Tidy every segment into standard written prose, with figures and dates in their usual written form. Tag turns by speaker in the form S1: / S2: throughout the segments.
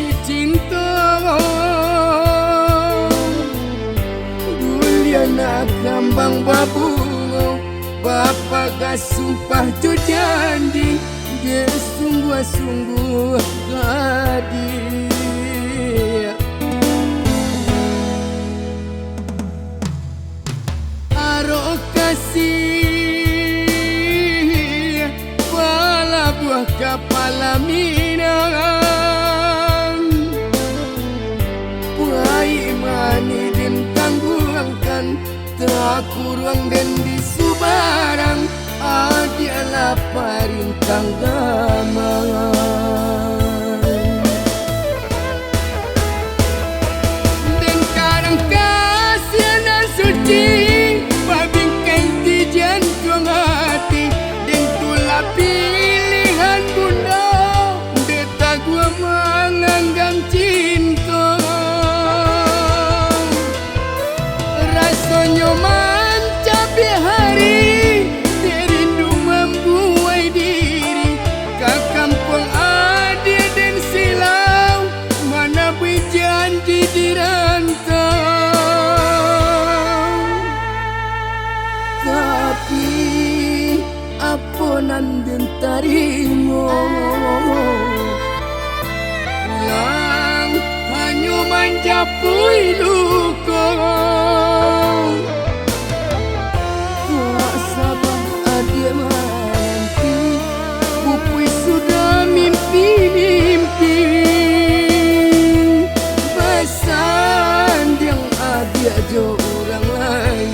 S1: si cinta Duliana kambang babu Bapak gak sumpah jo janji dia sungguh-sungguh hadir Aro kasih pala buah kepala minang Puai mani din tangguangkan tak kurang dan disubarang Adialah parintang gaman Dan kadang kasihan dan suci Babingkai di jantung hati Dan tulah pilihan bunda Beta gua menganggap cinta Rasanya mencapai hari Tapi apa nandun tarimo Pulang hanya menjapui luka Tak sabar adik menanti Pupui sudah mimpi-mimpi Pesan yang adik jo orang lain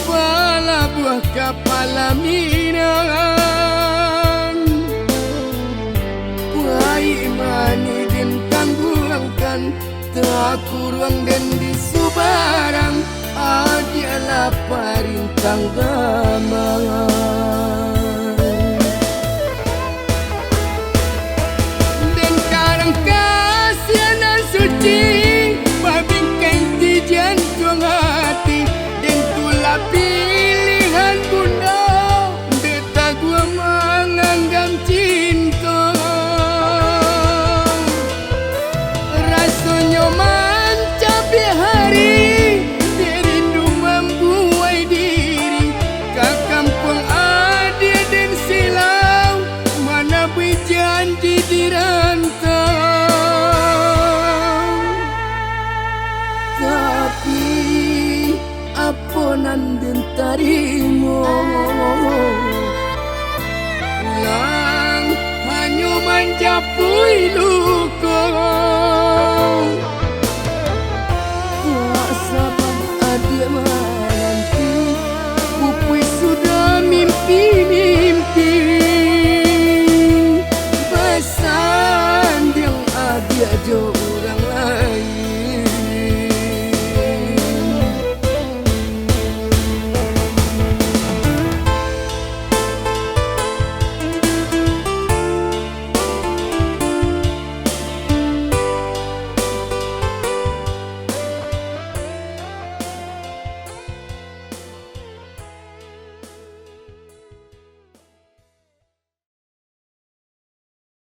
S1: Pala buah kepala minang Puai mani din tangguangkan Tak kurang dan disubarang Adialah parintang gaman Dan kadang kasihan dan suci Babingkai di jantung hati Dan tulah pilihan bunda Beta gua menganggap cinta Rasanya mencapai hari Derindu membuai diri Ke kampung adik dan silau Mana berjanji dirantau Tapi apa nandun tarimo Pulang hanya menjapui luka